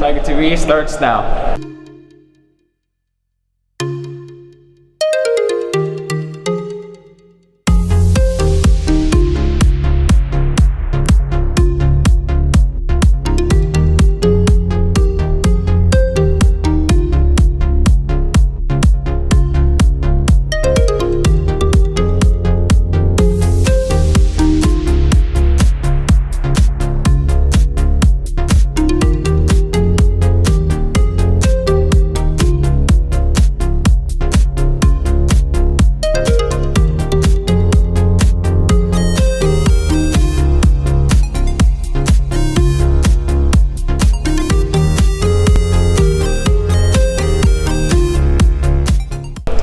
Tiger TV starts now.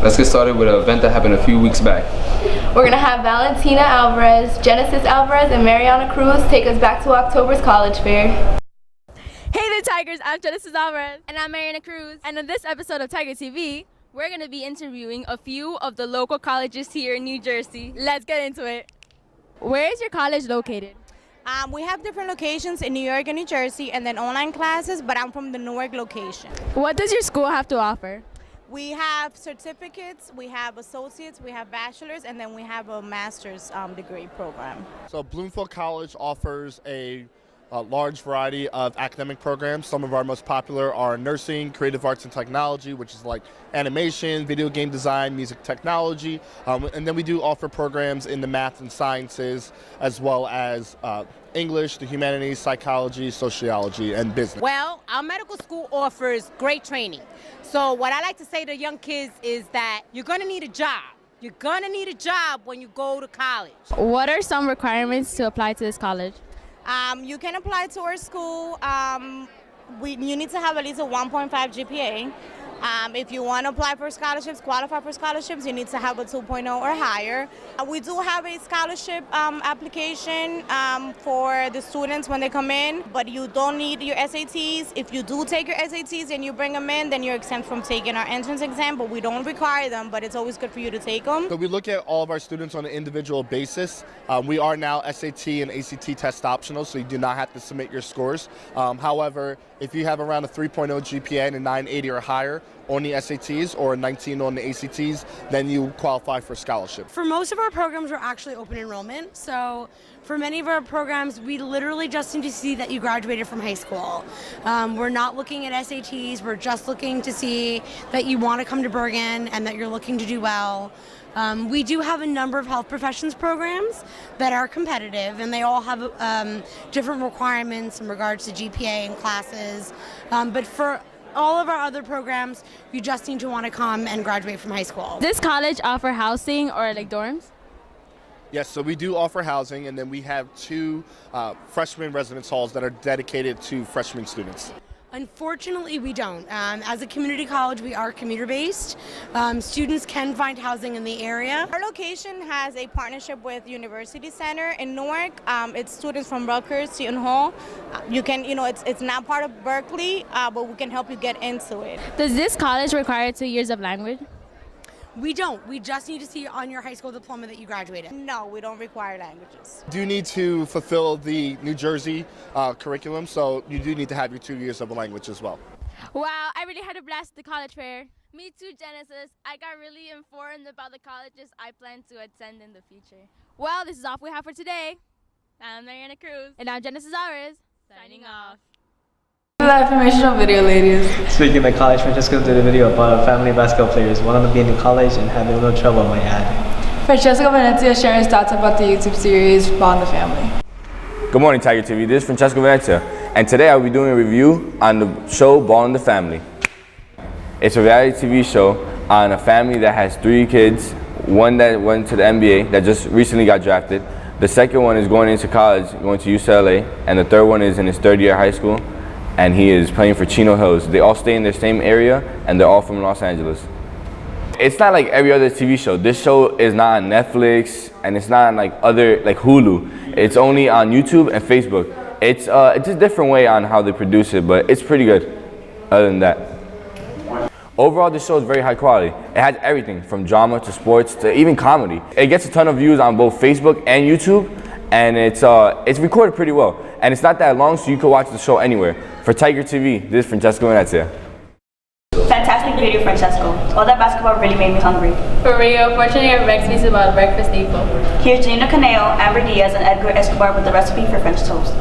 Let's get started with an event that happened a few weeks back. We're going to have Valentina Alvarez, Genesis Alvarez, and Mariana Cruz take us back to October's college fair. Hey there, Tigers! I'm Genesis Alvarez. And I'm Mariana Cruz. And on this episode of Tiger TV, we're going to be interviewing a few of the local colleges here in New Jersey. Let's get into it. Where is your college located? We have different locations in New York and New Jersey, and then online classes, but I'm from the Newark location. What does your school have to offer? We have certificates, we have associates, we have bachelors, and then we have a master's degree program. So Bloomfield College offers a large variety of academic programs. Some of our most popular are nursing, creative arts and technology, which is like animation, video game design, music technology, and then we do offer programs in the math and sciences, as well as English, the humanities, psychology, sociology, and business. Well, our medical school offers great training. So what I like to say to young kids is that you're going to need a job. You're going to need a job when you go to college. What are some requirements to apply to this college? You can apply to our school. You need to have at least a 1.5 GPA. If you want to apply for scholarships, qualify for scholarships, you need to have a 2.0 or higher. We do have a scholarship application for the students when they come in, but you don't need your SATs. If you do take your SATs and you bring them in, then you're exempt from taking our entrance exam, but we don't require them, but it's always good for you to take them. So we look at all of our students on an individual basis. We are now SAT and ACT test optional, so you do not have to submit your scores. However, if you have around a 3.0 GPA and a 980 or higher on the SATs or a 19 on the ACTs, then you qualify for scholarship. For most of our programs, we're actually open enrollment. So for many of our programs, we literally just need to see that you graduated from high school. We're not looking at SATs. We're just looking to see that you want to come to Bergen and that you're looking to do well. We do have a number of health professions programs that are competitive, and they all have different requirements in regards to GPA and classes. But for all of our other programs, you just need to want to come and graduate from high school. Does this college offer housing or like dorms? Yes, so we do offer housing, and then we have two freshman residence halls that are dedicated to freshman students. Unfortunately, we don't. As a community college, we are commuter-based. Students can find housing in the area. Our location has a partnership with University Center in Newark. It's students from Rutgers, Seton Hall. You can, it's not part of Berkeley, but we can help you get into it. Does this college require 2 years of language? We don't. We just need to see on your high school diploma that you graduated. No, we don't require languages. You do need to fulfill the New Jersey curriculum, so you do need to have your 2 years of a language as well. Wow, I really had a blast at the college fair. Me too, Genesis. I got really informed about the colleges I plan to attend in the future. Well, this is all we have for today. I'm Mariana Cruz. And I'm Genesis Alvarez. Signing off. The informational video, ladies. Speaking of college, Francesca did a video about family basketball players. One of them being in college and having a little trouble, I might add. Francesco Venezia sharing his thoughts about the YouTube series Bond the Family. Good morning, Tiger TV. This is Francesco Venezia, and today I'll be doing a review on the show Ball in the Family. It's a reality TV show on a family that has 3 kids, one that went to the NBA that just recently got drafted, the second one is going into college, going to UCLA, and the third one is in his 3rd year of high school, and he is playing for Chino Hills. They all stay in the same area, and they're all from Los Angeles. It's not like every other TV show. This show is not on Netflix, and it's not on like Hulu. It's only on YouTube and Facebook. It's a different way on how they produce it, but it's pretty good. Other than that, overall, this show is very high quality. It has everything from drama to sports to even comedy. It gets a ton of views on both Facebook and YouTube, and it's recorded pretty well, and it's not that long, so you can watch the show anywhere. For Tiger TV, this is Francesco Venezia. Fantastic video, Francesco. All that basketball really made me hungry. For real, fortunately our Rex speaks about breakfast staple. Here's Janina Caneo, Amber Diaz, and Edgar Escobar with the recipe for French toast.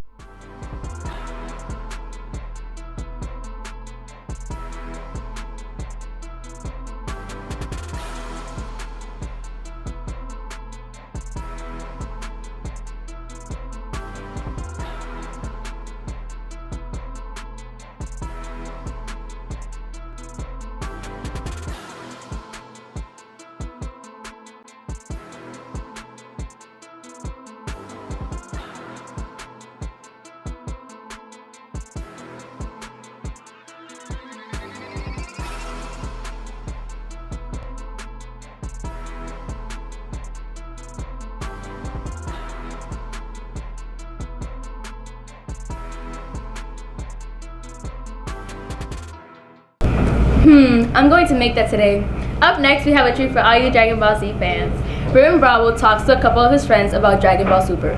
I'm going to make that today. Up next, we have a treat for all you Dragon Ball Z fans. Raymond Bravo talks to a couple of his friends about Dragon Ball Super.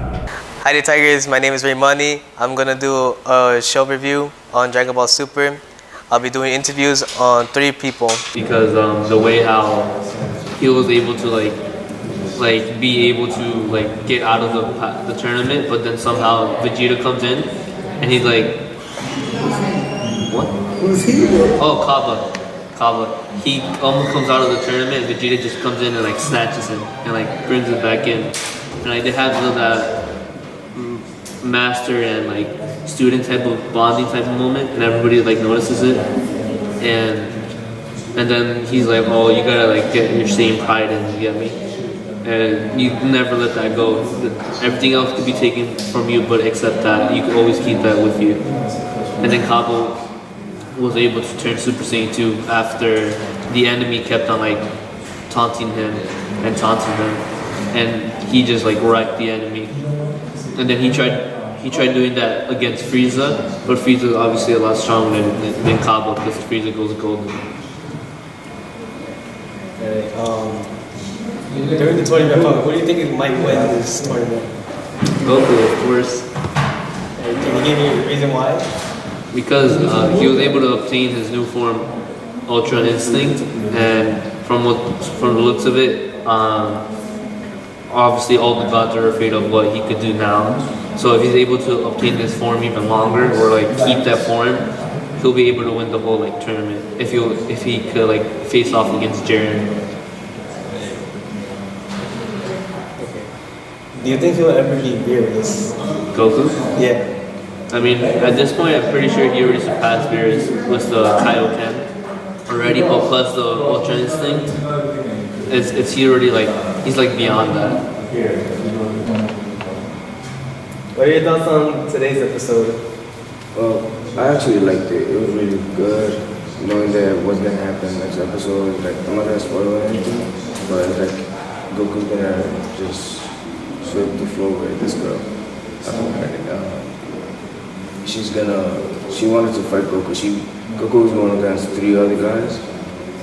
Hi there, Tigers. My name is Ray Money. I'm gonna do a show review on Dragon Ball Super. I'll be doing interviews on 3 people. Because the way how he was able to be able to get out of the tournament, but then somehow Vegeta comes in and he's like, what? Who's he? Oh, Kaba. He almost comes out of the tournament, and Vegeta just comes in and snatches him and brings him back in. And they have that master and student type of bonding type of moment, and everybody notices it. And then he's like, oh, you gotta get your same pride in, you get me? And you never let that go. Everything else could be taken from you, but except that, you can always keep that with you. And then Cabo was able to turn Super Saiyan 2 after the enemy kept on taunting him, and he just wrecked the enemy. And then he tried doing that against Frieza, but Frieza is obviously a lot stronger than Cabo because Frieza goes golden. During the tournament, who do you think might win this tournament? Goku, of course. Can you give me a reason why? Because he was able to obtain his new form, Ultra Instinct, and from the looks of it, obviously all the gods are afraid of what he could do now. So if he's able to obtain this form even longer, or keep that form, he'll be able to win the whole tournament. If he could face off against Jiren. Do you think he'll ever be Beerus? Goku? Yeah. I mean, at this point, I'm pretty sure he already surpassed Beerus with the Kaioken already, but plus the Ultra Instinct, it's he already he's beyond that. What are your thoughts on today's episode? Well, I actually liked it. It was really good, knowing that what's gonna happen next episode. I'm not gonna spoil anything, but Goku's gonna just sweep the floor with this girl. She wanted to fight Goku. Goku was going against 3 other guys,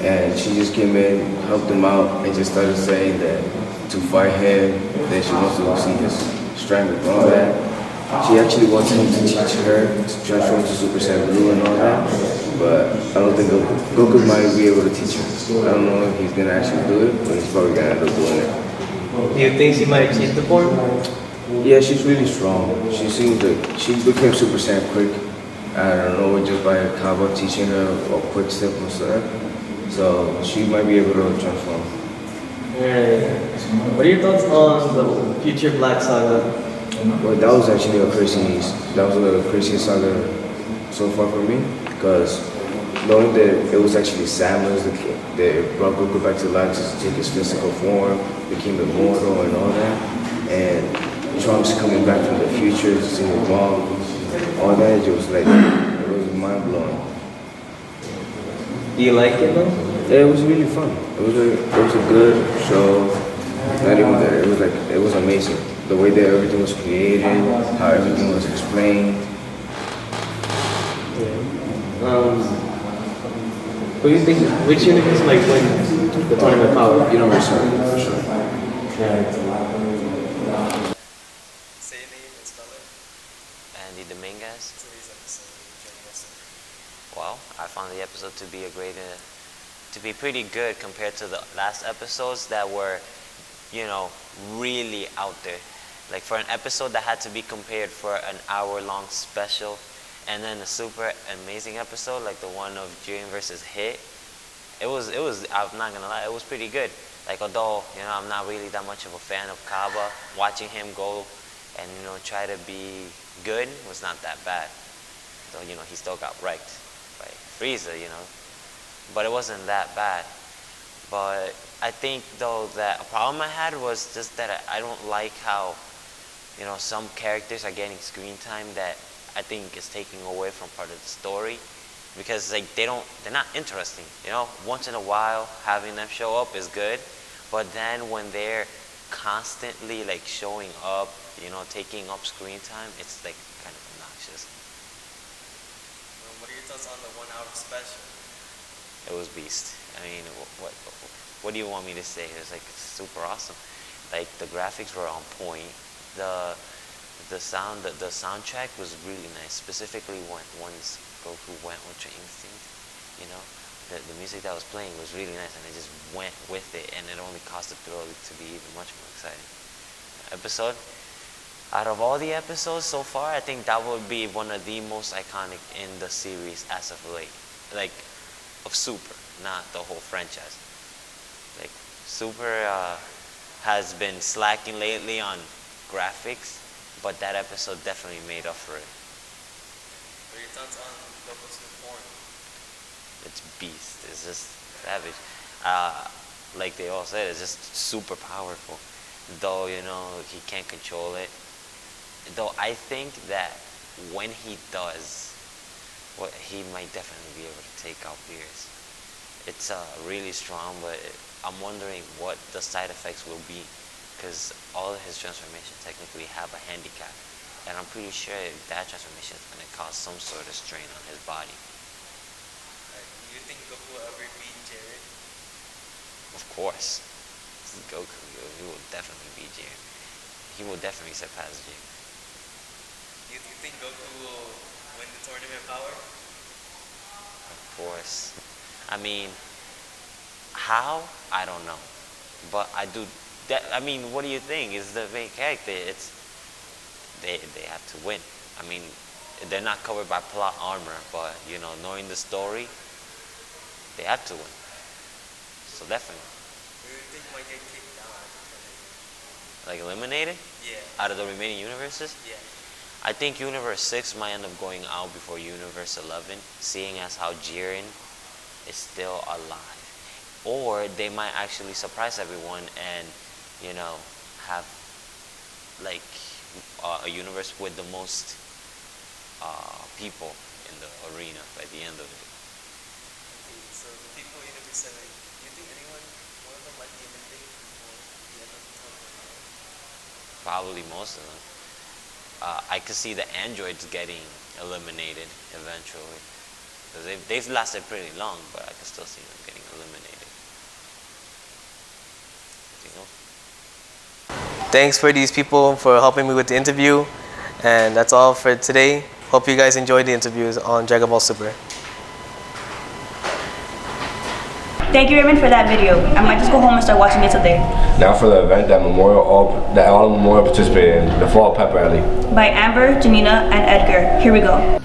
and she just came in, helped him out, and just started saying that to fight him, that she wants to see his strength and all that. She actually wants him to teach her to transform to Super Saiyan Blue and all that, but I don't think Goku might be able to teach her. I don't know if he's gonna actually do it, but he's probably gonna end up doing it. Do you think she might achieve the form? Yeah, she's really strong. She seems she became Super Saiyan quick. I don't know, just by Kaba teaching her a quick step and stuff. So she might be able to transform. Alright. What are your thoughts on the future Black Saga? Well, that was actually the craziest saga so far for me, because knowing that it was actually Samus that brought Goku back to life to take his physical form, became immortal and all that, and Trunks coming back from the future to see his mom, all that, it was mind blowing. Do you like it though? Yeah, it was really fun. It was a good show. Not even that, it was amazing. The way that everything was created, how everything was explained. Who do you think, which universe might win the tournament power? Universe, for sure. Well, I found the episode to be to be pretty good compared to the last episodes that were, you know, really out there. Like for an episode that had to be compared for an hour-long special, and then a super amazing episode like the one of Jiren versus Hit, it was. I'm not gonna lie, it was pretty good. Like although I'm not really that much of a fan of Kaba, watching him go and try to be good was not that bad. So he still got wrecked by Frieza, but it wasn't that bad. But I think though that a problem I had was just that I don't like how some characters are getting screen time that I think is taking away from part of the story, because like they're not interesting. Once in a while having them show up is good, but then when they're constantly like showing up, taking up screen time, it's like kind of obnoxious. What are your thoughts on the 1 hour special? It was beast. I mean, what do you want me to say? It was like super awesome. Like the graphics were on point. The soundtrack was really nice. Specifically once Goku went Ultra Instinct, the music that was playing was really nice, and I just went with it, and it only caused the thrill to be even much more exciting. Episode. Out of all the episodes so far, I think that would be one of the most iconic in the series as of late. Like, of Super, not the whole franchise. Like, Super has been slacking lately on graphics, but that episode definitely made up for it. What are your thoughts on Goku's new form? It's beast. It's just savage. Like they all said, it's just super powerful. Though, he can't control it. Though I think that when he does, he might definitely be able to take out Beerus. It's really strong, but I'm wondering what the side effects will be, because all of his transformations technically have a handicap, and I'm pretty sure that transformation is going to cause some sort of strain on his body. Do you think Goku will ever beat Jiren? Of course. This is Goku. He will definitely beat Jiren. He will definitely surpass Jiren. Do you think Goku will win the tournament power? Of course. I mean, how? I don't know. But I do. I mean, what do you think? Is the main character? They have to win. I mean, they're not covered by plot armor, but knowing the story, they have to win. So definitely. Do you think might get kicked out? Like eliminated? Yeah. Out of the remaining universes? Yeah. I think Universe 6 might end up going out before Universe 11, seeing as how Jiren is still alive. Or they might actually surprise everyone and, have like a universe with the most people in the arena by the end of it. Okay, so the people in Universe 7, do you think one of them might be eliminated before the end of the tournament? Probably most of them. I could see the androids getting eliminated eventually, because they've lasted pretty long, but I could still see them getting eliminated. Thanks for these people for helping me with the interview, and that's all for today. Hope you guys enjoyed the interviews on Dragon Ball Super. Thank you, Raymond, for that video. I might just go home and start watching it today. Now for the event that all Memorial participated in, the Fall Pep Rally. By Amber, Janina, and Edgar. Here we go.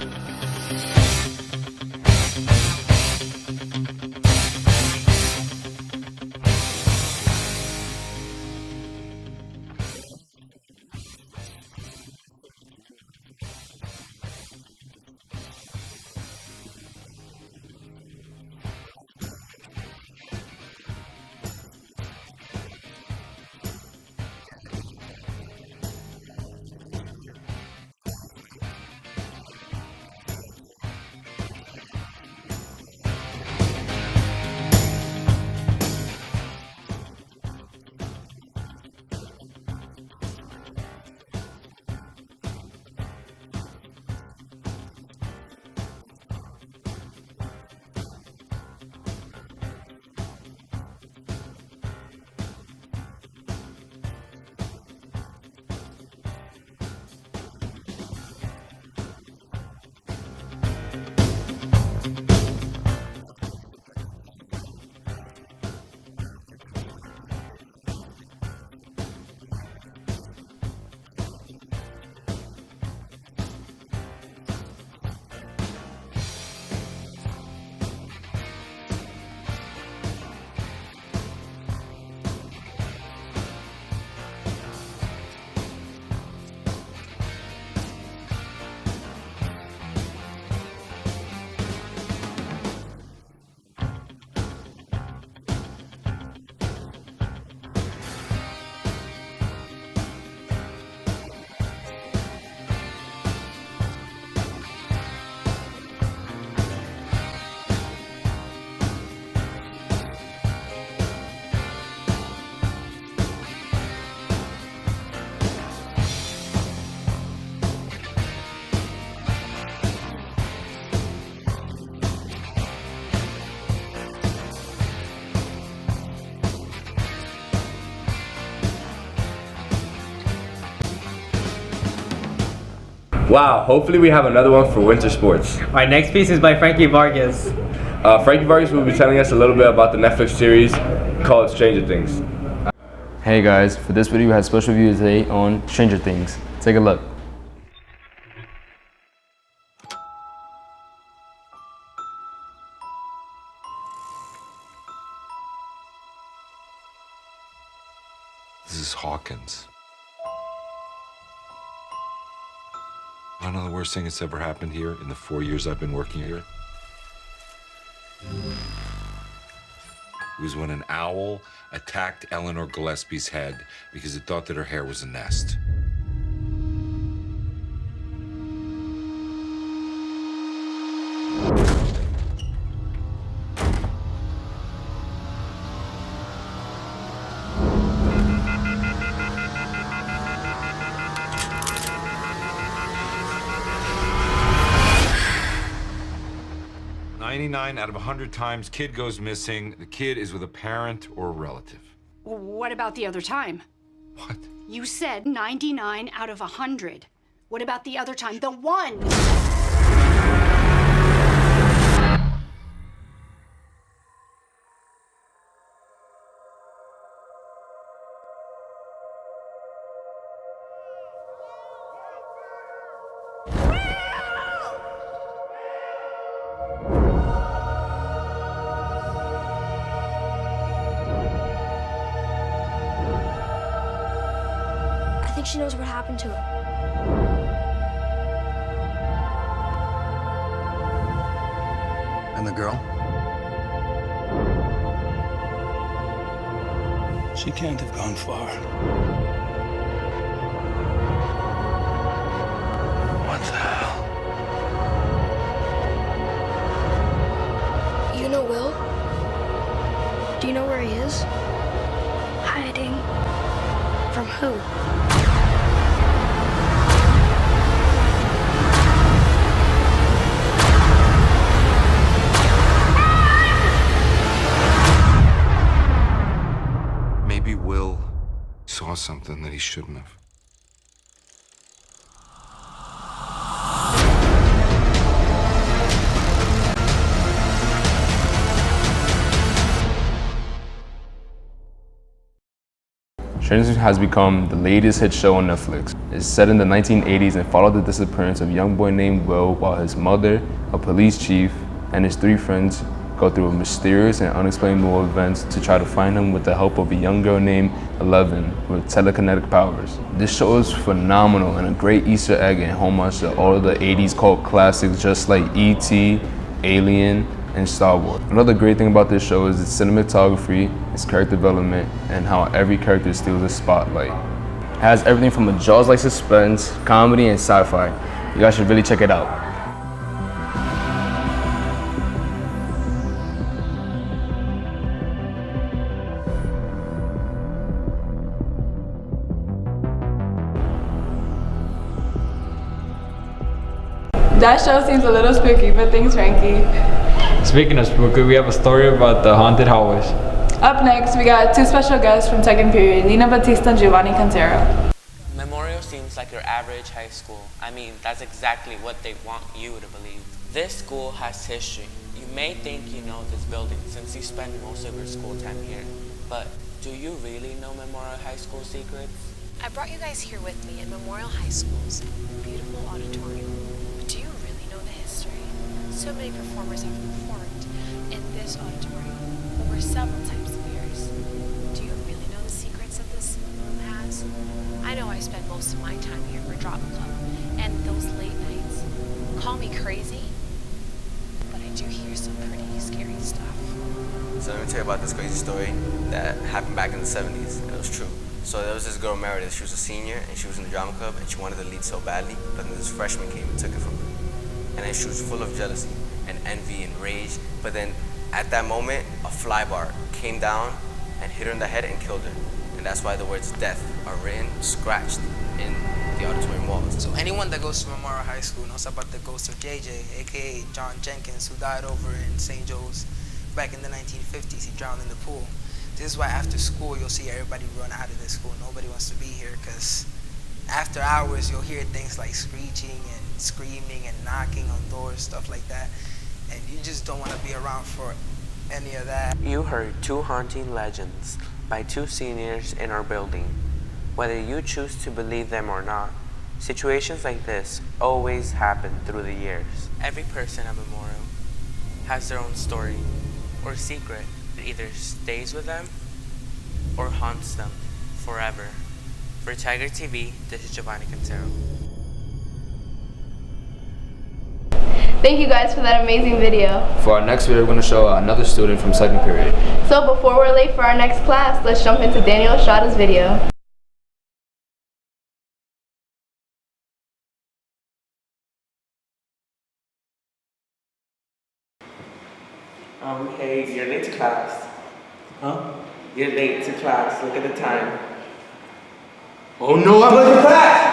Wow, hopefully we have another one for winter sports. Our next piece is by Frankie Vargas. Frankie Vargas will be telling us a little bit about the Netflix series called Stranger Things. Hey guys, for this video we had a special review today on Stranger Things. Take a look. This is Hawkins. I don't know the worst thing that's ever happened here in the 4 years I've been working here. It was when an owl attacked Eleanor Gillespie's head because it thought that her hair was a nest. "99 out of 100 times, kid goes missing. The kid is with a parent or a relative." What about the other time? What? You said 99 out of 100. What about the other time? The one! I think she knows what happened to her. And the girl? She can't have gone far. What the hell? You know Will? Do you know where he is? Hiding. From who? Maybe Will saw something that he shouldn't have. Stranger Things has become the latest hit show on Netflix. It's set in the 1980s and followed the disappearance of a young boy named Will while his mother, a police chief, and his three friends go through mysterious and unexplainable events to try to find him with the help of a young girl named Eleven with telekinetic powers. This show is phenomenal and a great Easter egg and homage to all of the 80s cult classics just like E.T., Alien, and Star Wars. Another great thing about this show is its cinematography, its character development, and how every character steals the spotlight. It has everything from a Jaws-like suspense, comedy, and sci-fi. You guys should really check it out. That show seems a little spooky, but thanks, Frankie. Speaking of spooky, we have a story about the haunted hallways. Up next, we got two special guests from second period, Lina Batista and Giovanni Cantero. Memorial seems like your average high school. I mean, that's exactly what they want you to believe. This school has history. You may think you know this building since you spend most of your school time here. But do you really know Memorial High School secrets? I brought you guys here with me in Memorial High School's beautiful auditorium. But do you really know the history? So many performers have performed in this auditorium over several types of years. Do you really know the secrets that this room has? I know I spend most of my time here for drama club and those late nights. Call me crazy, but I do hear some pretty scary stuff. So let me tell you about this crazy story that happened back in the 70s. It was true. So there was this girl, Meredith. She was a senior and she was in the drama club and she wanted to lead so badly, but then this freshman came and took it from her. And then she was full of jealousy and envy and rage. But then at that moment, a fly bar came down and hit her in the head and killed her. And that's why the words death are written, scratched in the auditorium walls. So anyone that goes to Memorial High School knows about the ghost of JJ, aka John Jenkins, who died over in St. Joe's back in the 1950s. He drowned in the pool. This is why after school you'll see everybody run out of this school. Nobody wants to be here because after hours, you'll hear things like screeching and screaming and knocking on doors, stuff like that. And you just don't want to be around for any of that. You heard two haunting legends by two seniors in our building. Whether you choose to believe them or not, situations like this always happen through the years. Every person at Memorial has their own story or secret that either stays with them or haunts them forever. For Tiger TV, this is Giovanni Quintero. Thank you guys for that amazing video. For our next video, we're going to show another student from second period. So before we're late for our next class, let's jump into Daniel Estrada's video. Hey, you're late to class. Huh? You're late to class. Look at the time. Oh no, I'm late to class!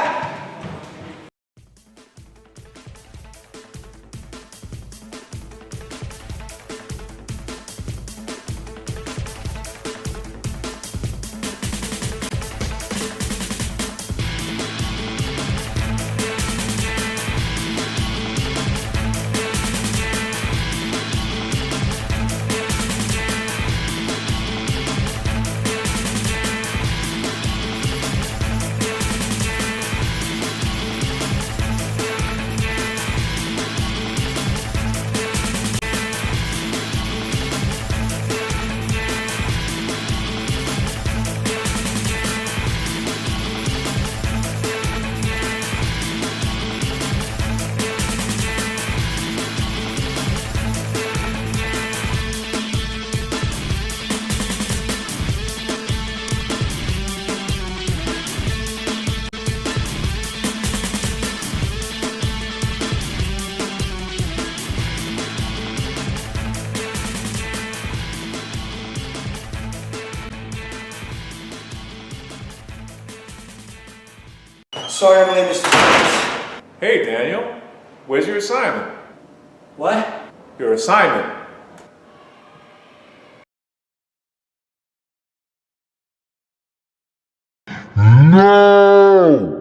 Sorry I'm late, Mr. Thomas. Hey, Daniel. Where's your assignment? What? Your assignment. No!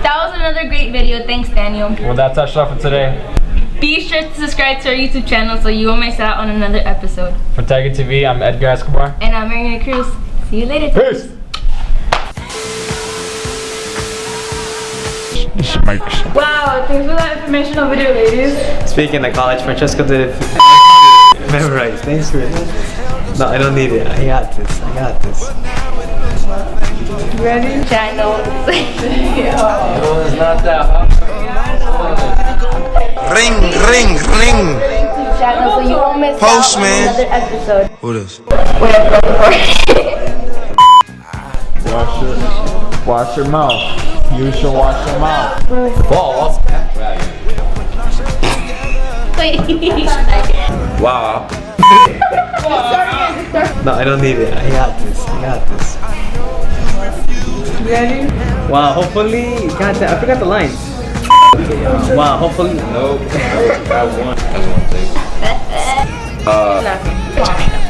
That was another great video. Thanks, Daniel. Well, that's our show for today. Be sure to subscribe to our YouTube channel so you won't miss out on another episode. For Tiger TV, I'm Edgar Escobar. And I'm Mariana Cruz. See you later. Peace. Wow, thanks for that informational video, ladies. Speaking of college, Francesco did it. Memorize. Thanks for it. No, I don't need it. I got this. I got this. Ready? Channel. No, it's not that. Ring, ring, ring. Channel so you won't miss Postman. out on another episode. Who this? Wash your mouth. You should wash your mouth. Fall. Wow. No, I don't need it. I got this. I got this. Ready? Wow, hopefully. God damn, I forgot the lines. Wow, hopefully. Nope. That one. That's one thing. Nothing.